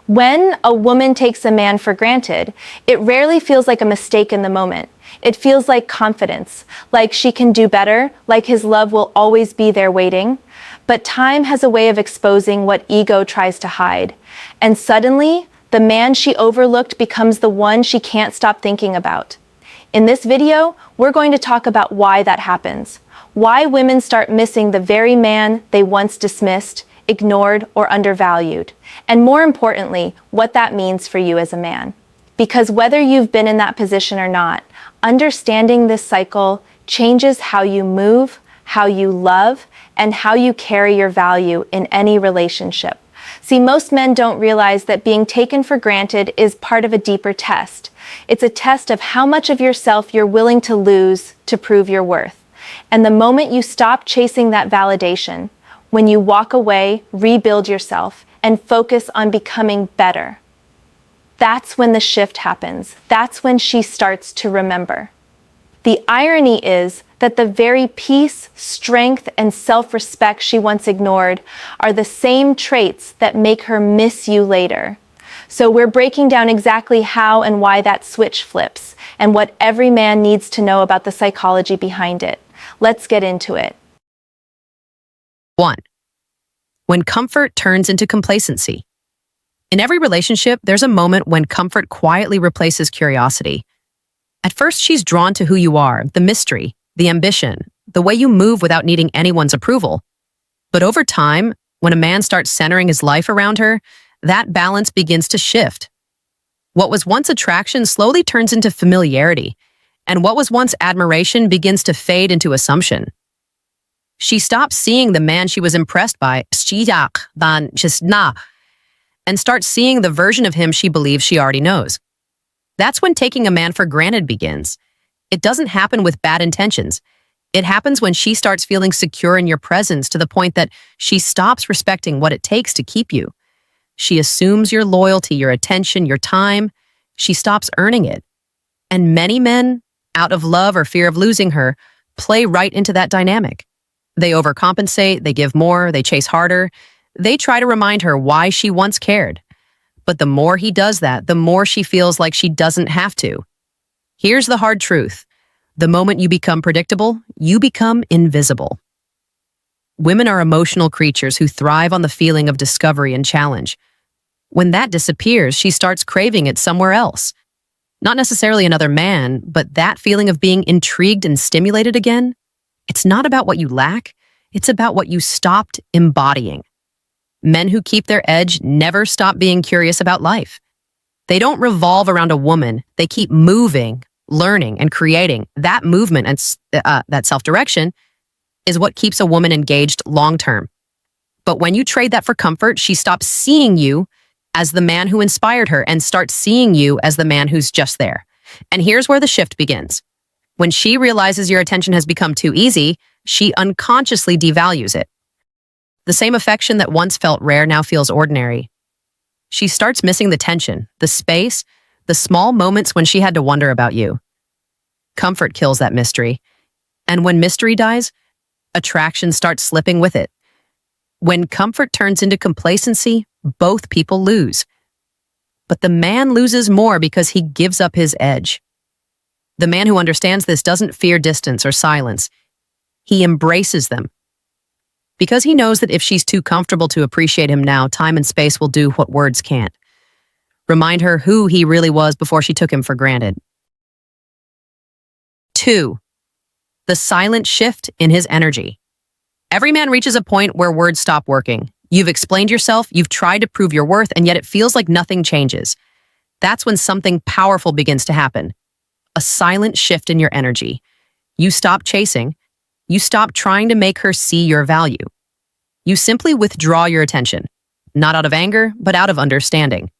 When a woman takes a man for granted, it rarely feels like a mistake in the moment. It feels like confidence, like she can do better, like his love will always be there waiting. But time has a way of exposing what ego tries to hide. And suddenly, the man she overlooked becomes the one she can't stop thinking about. In this video, we're going to talk about why that happens. Why women start missing the very man they once dismissed, ignored, or undervalued. And more importantly, what that means for you as a man. Because whether you've been in that position or not, understanding this cycle changes how you move, how you love, and how you carry your value in any relationship. See, most men don't realize that being taken for granted is part of a deeper test. It's a test of how much of yourself you're willing to lose to prove your worth. And the moment you stop chasing that validation, when you walk away, rebuild yourself, and focus on becoming better, that's when the shift happens. That's when she starts to remember. The irony is that the very peace, strength, and self-respect she once ignored are the same traits that make her miss you later. So we're breaking down exactly how and why that switch flips, and what every man needs to know about the psychology behind it. Let's get into it. 1. When comfort turns into complacency. In every relationship, there's a moment when comfort quietly replaces curiosity. At first, she's drawn to who you are, the mystery, the ambition, the way you move without needing anyone's approval. But over time, when a man starts centering his life around her, that balance begins to shift. What was once attraction slowly turns into familiarity, and what was once admiration begins to fade into assumption. She stops seeing the man she was impressed by, and starts seeing the version of him she believes she already knows. That's when taking a man for granted begins. It doesn't happen with bad intentions. It happens when she starts feeling secure in your presence to the point that she stops respecting what it takes to keep you. She assumes your loyalty, your attention, your time. She stops earning it. And many men, out of love or fear of losing her, play right into that dynamic. They overcompensate, they give more, they chase harder. They try to remind her why she once cared. But the more he does that, the more she feels like she doesn't have to. Here's the hard truth. The moment you become predictable, you become invisible. Women are emotional creatures who thrive on the feeling of discovery and challenge. When that disappears, she starts craving it somewhere else. Not necessarily another man, but that feeling of being intrigued and stimulated again. It's not about what you lack, it's about what you stopped embodying. Men who keep their edge never stop being curious about life. They don't revolve around a woman, they keep moving, learning, and creating. That movement and that self-direction is what keeps a woman engaged long-term. But when you trade that for comfort, she stops seeing you as the man who inspired her and starts seeing you as the man who's just there. And here's where the shift begins. When she realizes your attention has become too easy, she unconsciously devalues it. The same affection that once felt rare now feels ordinary. She starts missing the tension, the space, the small moments when she had to wonder about you. Comfort kills that mystery. And when mystery dies, attraction starts slipping with it. When comfort turns into complacency, both people lose. But the man loses more because he gives up his edge. The man who understands this doesn't fear distance or silence. He embraces them. Because he knows that if she's too comfortable to appreciate him now, time and space will do what words can't. Remind her who he really was before she took him for granted. 2. The silent shift in his energy. Every man reaches a point where words stop working. You've explained yourself, you've tried to prove your worth, and yet it feels like nothing changes. That's when something powerful begins to happen. A silent shift in your energy. You stop chasing. You stop trying to make her see your value. You simply withdraw your attention, not out of anger, but out of understanding.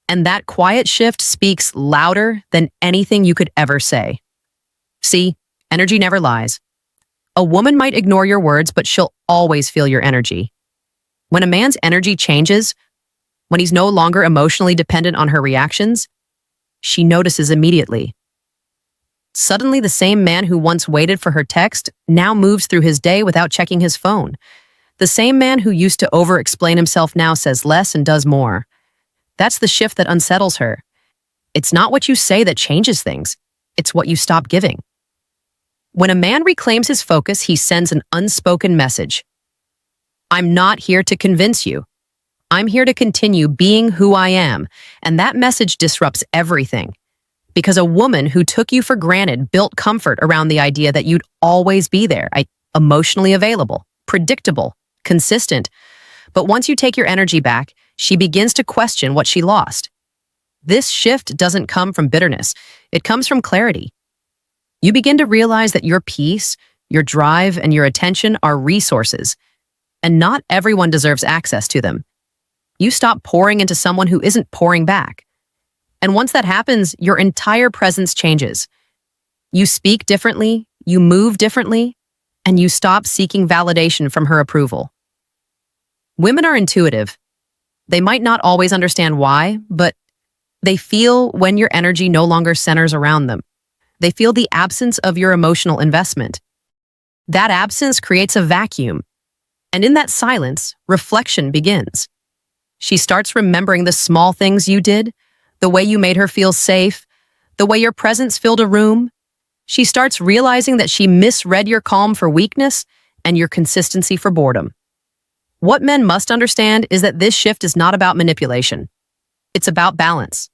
And that quiet shift speaks louder than anything you could ever say. See, energy never lies. A woman might ignore your words, but she'll always feel your energy. When a man's energy changes, when he's no longer emotionally dependent on her reactions, she notices immediately. Suddenly, the same man who once waited for her text now moves through his day without checking his phone. The same man who used to over-explain himself now says less and does more. That's the shift that unsettles her. It's not what you say that changes things. It's what you stop giving. When a man reclaims his focus, he sends an unspoken message. I'm not here to convince you. I'm here to continue being who I am. And that message disrupts everything. Because a woman who took you for granted built comfort around the idea that you'd always be there, emotionally available, predictable, consistent. But once you take your energy back, she begins to question what she lost. This shift doesn't come from bitterness. It comes from clarity. You begin to realize that your peace, your drive, and your attention are resources, and not everyone deserves access to them. You stop pouring into someone who isn't pouring back. And once that happens, your entire presence changes. You speak differently, you move differently, and you stop seeking validation from her approval. Women are intuitive. They might not always understand why, but they feel when your energy no longer centers around them. They feel the absence of your emotional investment. That absence creates a vacuum. And in that silence, reflection begins. She starts remembering the small things you did, the way you made her feel safe, the way your presence filled a room. She starts realizing that she misread your calm for weakness and your consistency for boredom. What men must understand is that this shift is not about manipulation. It's about balance.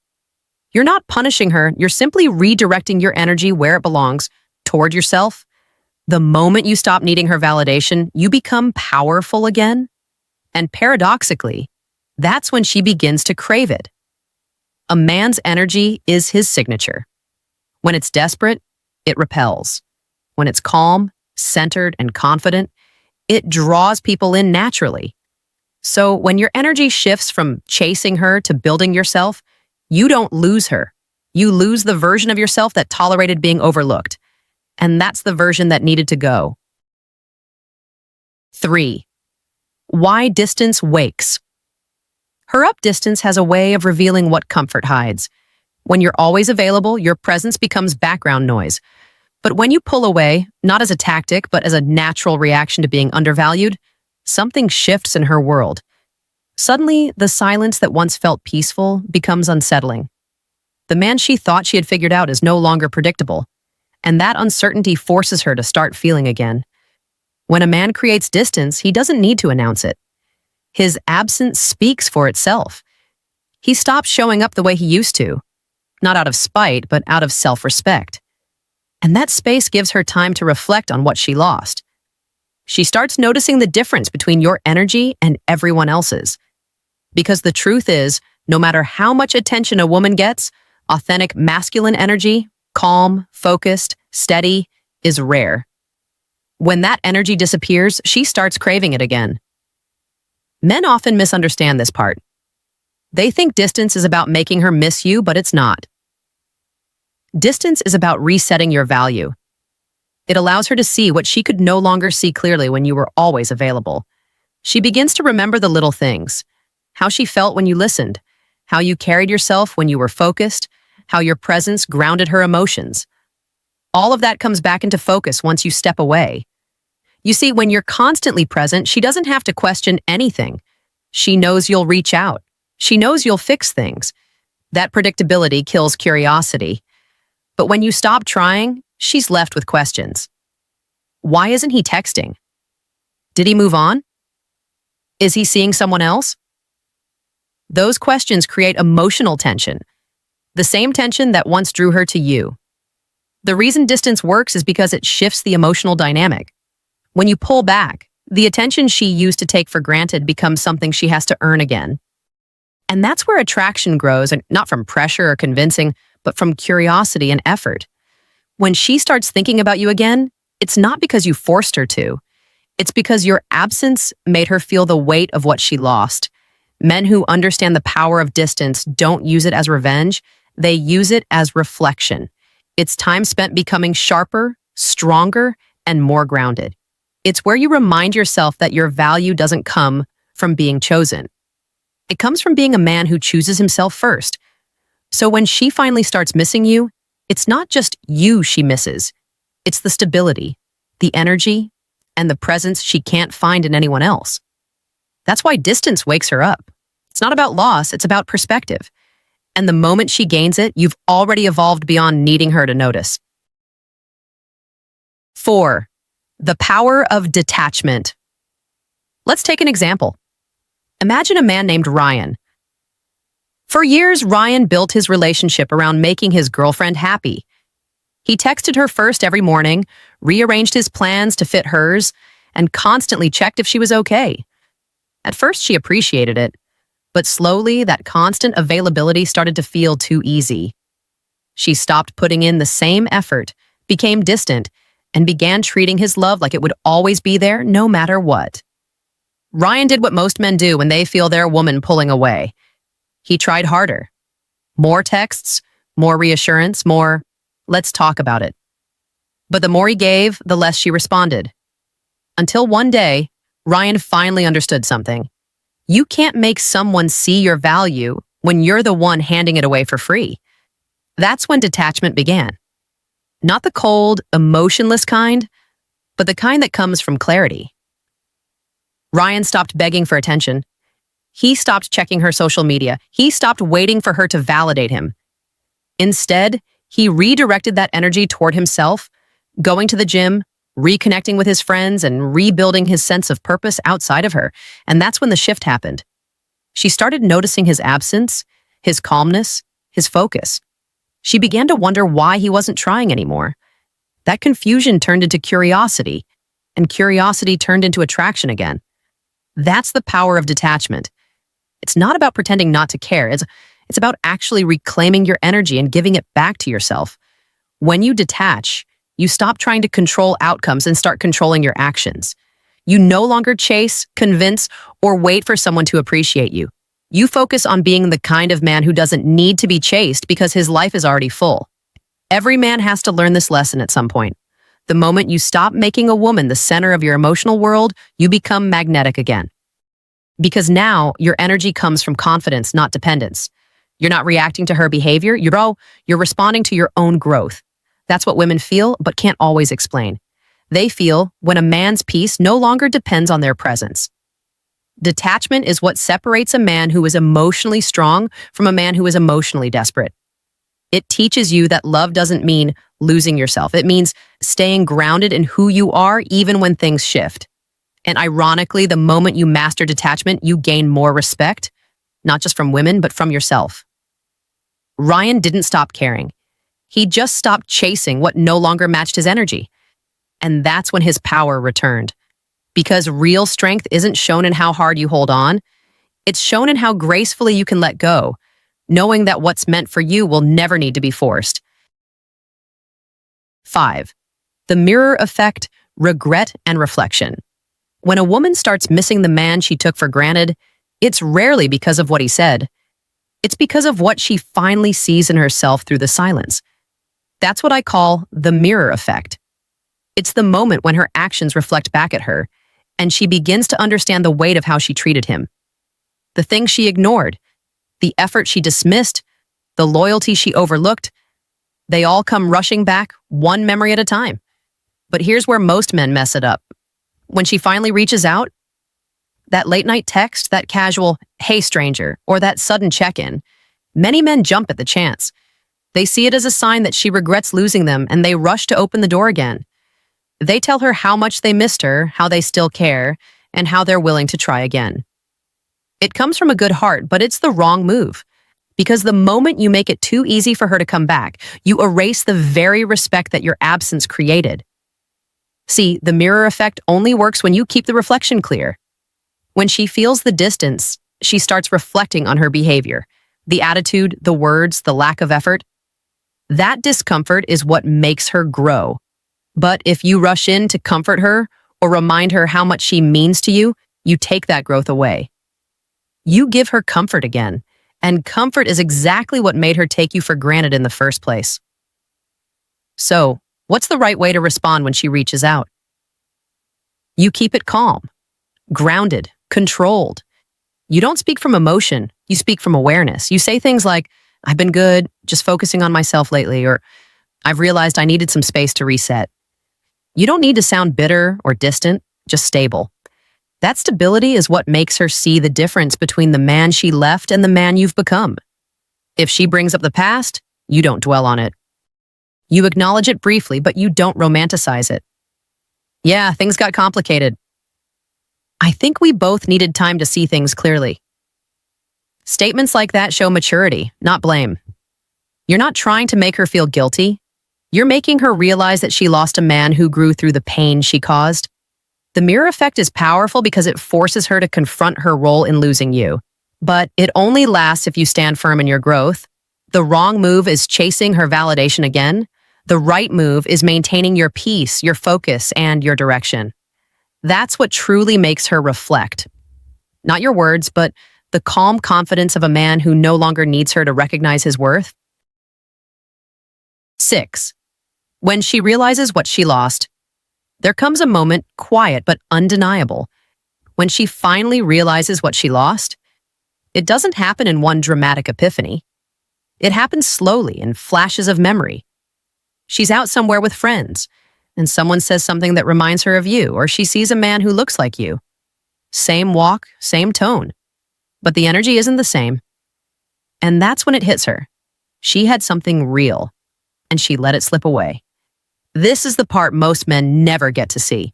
You're not punishing her, you're simply redirecting your energy where it belongs, toward yourself. The moment you stop needing her validation, you become powerful again. And paradoxically, that's when she begins to crave it. A man's energy is his signature. When it's desperate, it repels. When it's calm, centered, and confident, it draws people in naturally. So when your energy shifts from chasing her to building yourself, you don't lose her. You lose the version of yourself that tolerated being overlooked. And that's the version that needed to go. 3. Why distance wakes. Her up distance has a way of revealing what comfort hides. When you're always available, your presence becomes background noise. But when you pull away, not as a tactic, but as a natural reaction to being undervalued, something shifts in her world. Suddenly, the silence that once felt peaceful becomes unsettling. The man she thought she had figured out is no longer predictable, and that uncertainty forces her to start feeling again. When a man creates distance, he doesn't need to announce it. His absence speaks for itself. He stops showing up the way he used to, not out of spite, but out of self-respect. And that space gives her time to reflect on what she lost. She starts noticing the difference between your energy and everyone else's. Because the truth is, no matter how much attention a woman gets, authentic masculine energy, calm, focused, steady, is rare. When that energy disappears, she starts craving it again. Men often misunderstand this part. They think distance is about making her miss you, but it's not. Distance is about resetting your value. It allows her to see what she could no longer see clearly when you were always available. She begins to remember the little things. How she felt when you listened, how you carried yourself when you were focused, how your presence grounded her emotions. All of that comes back into focus once you step away. You see, when you're constantly present, she doesn't have to question anything. She knows you'll reach out. She knows you'll fix things. That predictability kills curiosity. But when you stop trying, she's left with questions. Why isn't he texting? Did he move on? Is he seeing someone else? Those questions create emotional tension, the same tension that once drew her to you. The reason distance works is because it shifts the emotional dynamic. When you pull back, the attention she used to take for granted becomes something she has to earn again. And that's where attraction grows, and not from pressure or convincing, but from curiosity and effort. When she starts thinking about you again, it's not because you forced her to. It's because your absence made her feel the weight of what she lost. Men who understand the power of distance don't use it as revenge. They use it as reflection. It's time spent becoming sharper, stronger, and more grounded. It's where you remind yourself that your value doesn't come from being chosen. It comes from being a man who chooses himself first. So when she finally starts missing you, it's not just you she misses. It's the stability, the energy, and the presence she can't find in anyone else. That's why distance wakes her up. It's not about loss, it's about perspective. And the moment she gains it, you've already evolved beyond needing her to notice. 4. The power of detachment. Let's take an example. Imagine a man named Ryan. For years, Ryan built his relationship around making his girlfriend happy. He texted her first every morning, rearranged his plans to fit hers, and constantly checked if she was okay. At first, she appreciated it, but slowly, that constant availability started to feel too easy. She stopped putting in the same effort, became distant, and began treating his love like it would always be there no matter what. Ryan did what most men do when they feel their woman pulling away. He tried harder. More texts, more reassurance, more, let's talk about it. But the more he gave, the less she responded. Until one day, Ryan finally understood something. You can't make someone see your value when you're the one handing it away for free. That's when detachment began. Not the cold, emotionless kind, but the kind that comes from clarity. Ryan stopped begging for attention. He stopped checking her social media. He stopped waiting for her to validate him. Instead, he redirected that energy toward himself, going to the gym, reconnecting with his friends, and rebuilding his sense of purpose outside of her. And that's when the shift happened. She started noticing his absence, his calmness, his focus. She began to wonder why he wasn't trying anymore. That confusion turned into curiosity, and curiosity turned into attraction again. That's the power of detachment. It's not about pretending not to care. It's about actually reclaiming your energy and giving it back to yourself. When you detach, you stop trying to control outcomes and start controlling your actions. You no longer chase, convince, or wait for someone to appreciate you. You focus on being the kind of man who doesn't need to be chased because his life is already full. Every man has to learn this lesson at some point. The moment you stop making a woman the center of your emotional world, you become magnetic again. Because now your energy comes from confidence, not dependence. You're not reacting to her behavior, you're responding to your own growth. That's what women feel, but can't always explain. They feel when a man's peace no longer depends on their presence. Detachment is what separates a man who is emotionally strong from a man who is emotionally desperate. It teaches you that love doesn't mean losing yourself. It means staying grounded in who you are even when things shift. And ironically, the moment you master detachment, you gain more respect, not just from women, but from yourself. Ryan didn't stop caring. He just stopped chasing what no longer matched his energy. And that's when his power returned. Because real strength isn't shown in how hard you hold on, it's shown in how gracefully you can let go, knowing that what's meant for you will never need to be forced. 5. The mirror effect, regret, and reflection. When a woman starts missing the man she took for granted, it's rarely because of what he said. It's because of what she finally sees in herself through the silence. That's what I call the mirror effect. It's the moment when her actions reflect back at her, and she begins to understand the weight of how she treated him. The things she ignored, the effort she dismissed, the loyalty she overlooked, they all come rushing back, one memory at a time. But here's where most men mess it up. When she finally reaches out, that late night text, that casual, "Hey stranger," or that sudden check-in, many men jump at the chance. They see it as a sign that she regrets losing them, and they rush to open the door again. They tell her how much they missed her, how they still care, and how they're willing to try again. It comes from a good heart, but it's the wrong move. Because the moment you make it too easy for her to come back, you erase the very respect that your absence created. See, the mirror effect only works when you keep the reflection clear. When she feels the distance, she starts reflecting on her behavior, the attitude, the words, the lack of effort. That discomfort is what makes her grow. But if you rush in to comfort her or remind her how much she means to you, you take that growth away. You give her comfort again, and comfort is exactly what made her take you for granted in the first place. So, what's the right way to respond when she reaches out? You keep it calm, grounded, controlled. You don't speak from emotion, you speak from awareness. You say things like, "I've been good, just focusing on myself lately," or "I've realized I needed some space to reset." You don't need to sound bitter or distant, just stable. That stability is what makes her see the difference between the man she left and the man you've become. If she brings up the past, you don't dwell on it. You acknowledge it briefly, but you don't romanticize it. Yeah, things got complicated. I think we both needed time to see things clearly. Statements like that show maturity, not blame. You're not trying to make her feel guilty. You're making her realize that she lost a man who grew through the pain she caused. The mirror effect is powerful because it forces her to confront her role in losing you. But it only lasts if you stand firm in your growth. The wrong move is chasing her validation again. The right move is maintaining your peace, your focus, and your direction. That's what truly makes her reflect. Not your words, but the calm confidence of a man who no longer needs her to recognize his worth. 6. When she realizes what she lost, there comes a moment, quiet but undeniable. When she finally realizes what she lost, it doesn't happen in one dramatic epiphany. It happens slowly in flashes of memory. She's out somewhere with friends, and someone says something that reminds her of you, or she sees a man who looks like you. Same walk, same tone, but the energy isn't the same. And that's when it hits her. She had something real, and she let it slip away. This is the part most men never get to see.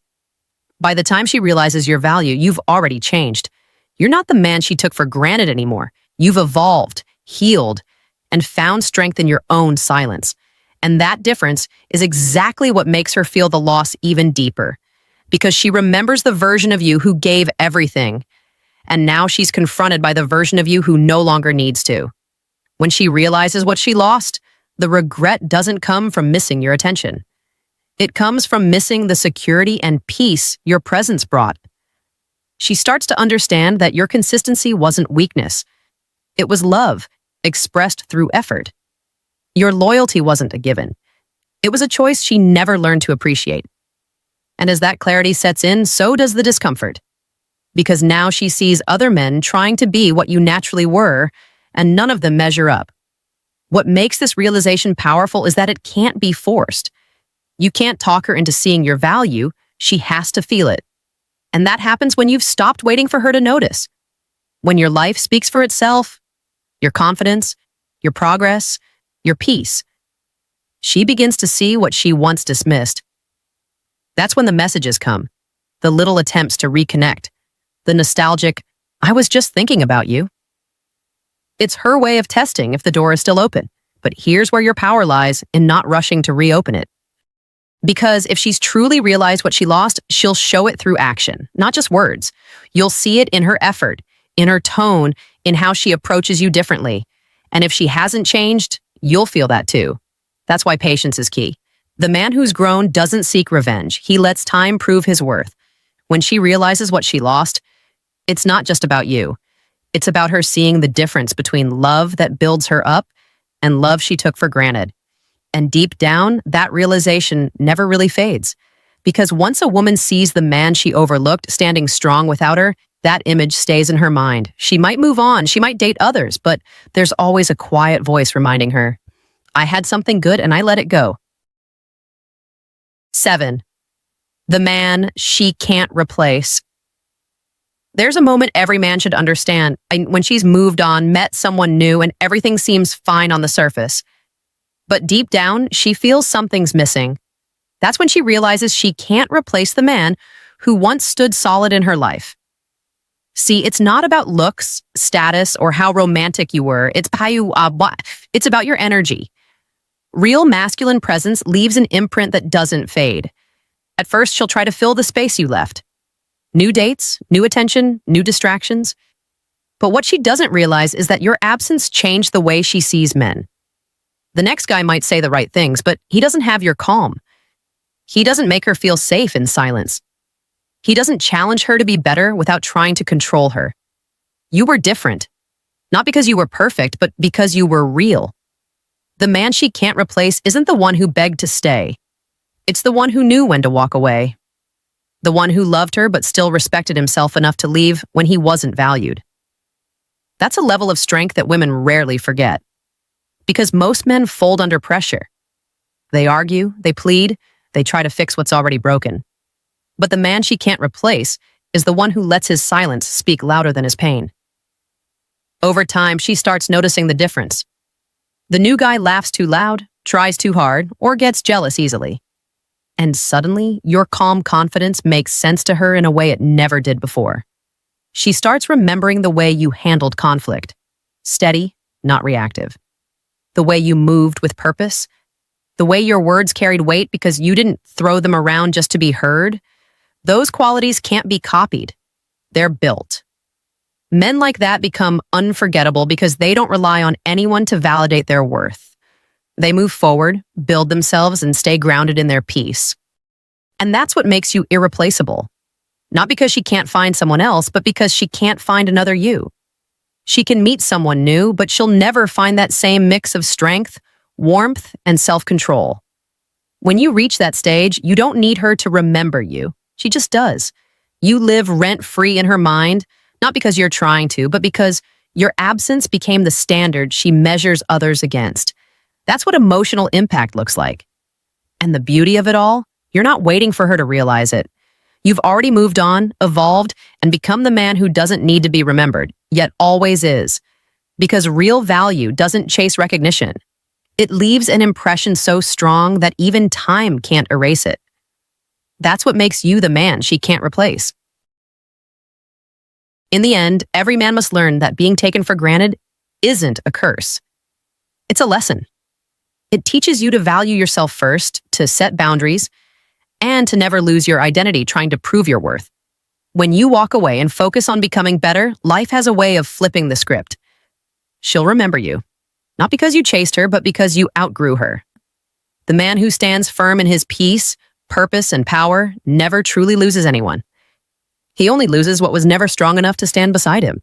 By the time she realizes your value, you've already changed. You're not the man she took for granted anymore. You've evolved, healed, and found strength in your own silence. And that difference is exactly what makes her feel the loss even deeper. Because she remembers the version of you who gave everything. And now she's confronted by the version of you who no longer needs to. When she realizes what she lost, the regret doesn't come from missing your attention. It comes from missing the security and peace your presence brought. She starts to understand that your consistency wasn't weakness. It was love, expressed through effort. Your loyalty wasn't a given. It was a choice she never learned to appreciate. And as that clarity sets in, so does the discomfort. Because now she sees other men trying to be what you naturally were, and none of them measure up. What makes this realization powerful is that it can't be forced. You can't talk her into seeing your value. She has to feel it. And that happens when you've stopped waiting for her to notice. When your life speaks for itself, your confidence, your progress, your peace. She begins to see what she once dismissed. That's when the messages come, the little attempts to reconnect, the nostalgic, "I was just thinking about you." It's her way of testing if the door is still open. But here's where your power lies in not rushing to reopen it. Because if she's truly realized what she lost, she'll show it through action, not just words. You'll see it in her effort, in her tone, in how she approaches you differently. And if she hasn't changed, you'll feel that too. That's why patience is key. The man who's grown doesn't seek revenge. He lets time prove his worth. When she realizes what she lost, it's not just about you. It's about her seeing the difference between love that builds her up and love she took for granted. And deep down, that realization never really fades. Because once a woman sees the man she overlooked standing strong without her, that image stays in her mind. She might move on, she might date others, but there's always a quiet voice reminding her, "I had something good and I let it go." 7. The man she can't replace. There's a moment every man should understand when she's moved on, met someone new, and everything seems fine on the surface. But deep down, she feels something's missing. That's when she realizes she can't replace the man who once stood solid in her life. See, it's not about looks, status, or how romantic you were. It's about your energy. Real masculine presence leaves an imprint that doesn't fade. At first, she'll try to fill the space you left. New dates, new attention, new distractions. But what she doesn't realize is that your absence changed the way she sees men. The next guy might say the right things, but he doesn't have your calm. He doesn't make her feel safe in silence. He doesn't challenge her to be better without trying to control her. You were different. Not because you were perfect, but because you were real. The man she can't replace isn't the one who begged to stay. It's the one who knew when to walk away. The one who loved her but still respected himself enough to leave when he wasn't valued. That's a level of strength that women rarely forget. Because most men fold under pressure. They argue, they plead, they try to fix what's already broken. But the man she can't replace is the one who lets his silence speak louder than his pain. Over time, she starts noticing the difference. The new guy laughs too loud, tries too hard, or gets jealous easily. And suddenly, your calm confidence makes sense to her in a way it never did before. She starts remembering the way you handled conflict. Steady, not reactive. The way you moved with purpose. The way your words carried weight because you didn't throw them around just to be heard. Those qualities can't be copied. They're built. Men like that become unforgettable because they don't rely on anyone to validate their worth. They move forward, build themselves, and stay grounded in their peace. And that's what makes you irreplaceable. Not because she can't find someone else, but because she can't find another you. She can meet someone new, but she'll never find that same mix of strength, warmth, and self-control. When you reach that stage, you don't need her to remember you. She just does. You live rent-free in her mind, not because you're trying to, but because your absence became the standard she measures others against. That's what emotional impact looks like. And the beauty of it all, you're not waiting for her to realize it. You've already moved on, evolved, and become the man who doesn't need to be remembered, yet always is. Because real value doesn't chase recognition. It leaves an impression so strong that even time can't erase it. That's what makes you the man she can't replace. In the end, every man must learn that being taken for granted isn't a curse. It's a lesson. It teaches you to value yourself first, to set boundaries, and to never lose your identity trying to prove your worth. When you walk away and focus on becoming better, life has a way of flipping the script. She'll remember you, not because you chased her, but because you outgrew her. The man who stands firm in his peace, purpose, and power never truly loses anyone. He only loses what was never strong enough to stand beside him.